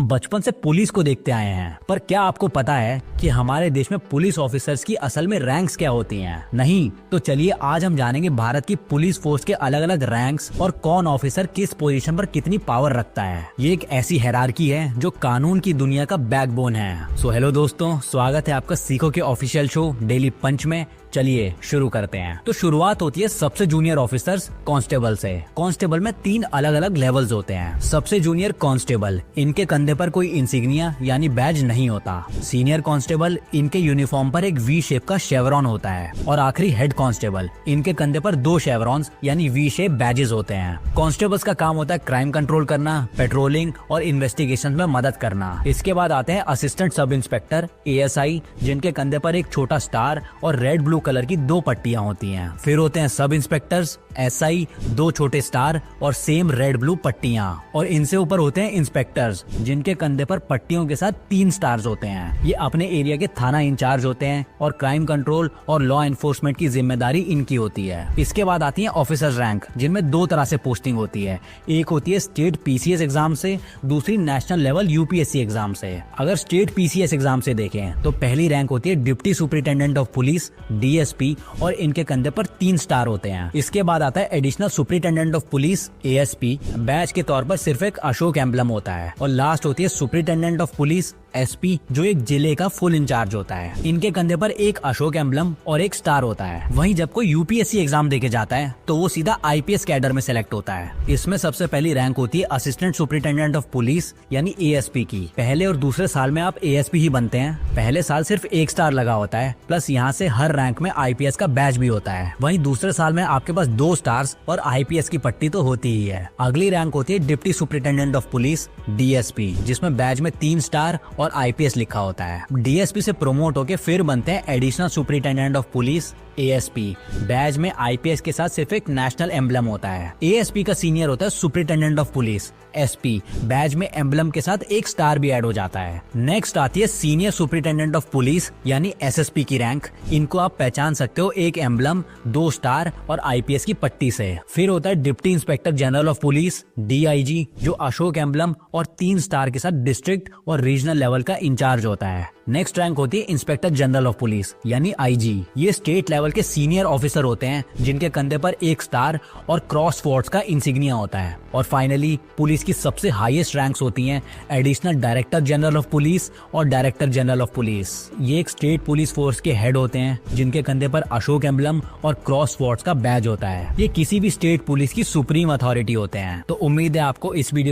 हम बचपन से पुलिस को देखते आए हैं, पर क्या आपको पता है कि हमारे देश में पुलिस ऑफिसर्स की असल में रैंक्स क्या होती हैं? नहीं तो चलिए आज हम जानेंगे भारत की पुलिस फोर्स के अलग अलग रैंक्स और कौन ऑफिसर किस पोजीशन पर कितनी पावर रखता है। ये एक ऐसी हायरार्की है जो कानून की दुनिया का बैकबोन है। सो हेलो दोस्तों, स्वागत है आपका सीखो के ऑफिशियल शो डेली पंच में। चलिए शुरू करते हैं। तो शुरुआत होती है सबसे जूनियर ऑफिसर्स कांस्टेबल से। कांस्टेबल में 3 अलग अलग लेवल्स होते हैं। सबसे जूनियर कांस्टेबल, इनके कंधे पर कोई इंसिग्निया यानी बैज नहीं होता। सीनियर कांस्टेबल, इनके यूनिफॉर्म पर एक वी शेप का शेवरॉन होता है। और आखिरी हेड कांस्टेबल, इनके कंधे पर 2 शेवरॉन्स यानी वी शेप बैजेस होते हैं। कांस्टेबल्स का काम होता है क्राइम कंट्रोल करना, पेट्रोलिंग और इन्वेस्टिगेशन में मदद करना। इसके बाद आते हैं असिस्टेंट सब इंस्पेक्टर ASI, जिनके कंधे पर एक छोटा स्टार और रेड ब्लू कलर की 2 पट्टियां होती हैं। फिर होते हैं सब इंस्पेक्टर्स SI, 2 छोटे स्टार और सेम रेड ब्लू पट्टियां। और इनसे ऊपर होते हैं इंस्पेक्टर्स, जिनके कंधे पर पट्टियों के साथ 3 स्टार्स होते हैं। ये अपने एरिया के थाना इंचार्ज होते हैं और क्राइम कंट्रोल और लॉ एनफोर्समेंट की जिम्मेदारी इनकी होती है। इसके बाद आती है ऑफिसर्स रैंक, जिनमें 2 तरह से पोस्टिंग होती है। एक होती है स्टेट PCS एग्जाम से, दूसरी नेशनल लेवल UPSC एग्जाम से। अगर स्टेट PCS एग्जाम से देखें तो पहली रैंक होती है deputy superintendent of police DSP और इनके कंधे पर 3 स्टार होते हैं। इसके बाद आता है additional superintendent of police ASP, batch के तौर पर सिर्फ एक अशोक एम्बलम होता है। और लास्ट होती है सुपरिटेंडेंट ऑफ पुलिस SP, जो एक जिले का फुल इंचार्ज होता है। इनके कंधे पर एक अशोक एम्बलम और एक स्टार होता है। वहीं जब कोई UPSC एग्जाम देके जाता है तो वो सीधा IPS कैडर में सेलेक्ट होता है। इसमें सबसे पहली रैंक होती है असिस्टेंट सुपरिटेंडेंट ऑफ पुलिस यानी ASP की। पहले और दूसरे साल में आप ASP ही बनते हैं। पहले साल सिर्फ 1 स्टार लगा होता है, प्लस यहाँ से हर रैंक में IPS का बैच भी होता है। वहीं दूसरे साल में आपके पास 2 स्टार्स और IPS की पट्टी तो होती ही है। अगली रैंक होती है deputy superintendent of police DSP, जिसमें बैच में 3 स्टार और IPS लिखा होता है। DSP से प्रोमोट होके फिर बनते हैं additional superintendent of police ASP। Badge में IPS के साथ सिर्फ एक नेशनल एम्बलम होता है। ASP का सीनियर होता है superintendent of police SP। Badge में एम्बलम के साथ एक स्टार भी ऐड हो जाता है। नेक्स्ट आती है सीनियर सुपरिटेंडेंट ऑफ पुलिस यानी SSP की रैंक। इनको आप पहचान सकते हो एक एम्बलम, 2 स्टार और IPS की पट्टी से। फिर होता है deputy inspector general of police DIG, जो अशोक एम्बलम और 3 स्टार के साथ डिस्ट्रिक्ट और रीजनल लेवल का इंचार्ज होता है। नेक्स्ट रैंक होती है इंस्पेक्टर जनरल ऑफ पुलिस यानी IG। ये स्टेट लेवल के सीनियर ऑफिसर होते हैं, जिनके कंधे पर 1 स्टार और क्रॉस फोर्स का इंसिग्निया होता है। और फाइनली पुलिस की सबसे हाईएस्ट रैंक्स होती हैं additional director general of police और डायरेक्टर जनरल ऑफ पुलिस। ये एक स्टेट पुलिस फोर्स के हेड होते हैं, जिनके कंधे पर अशोक एम्बलम और क्रॉस फोर्स का बैज होता है। ये किसी भी स्टेट पुलिस की सुप्रीम अथॉरिटी होते हैं। तो उम्मीद है आपको इस वीडियो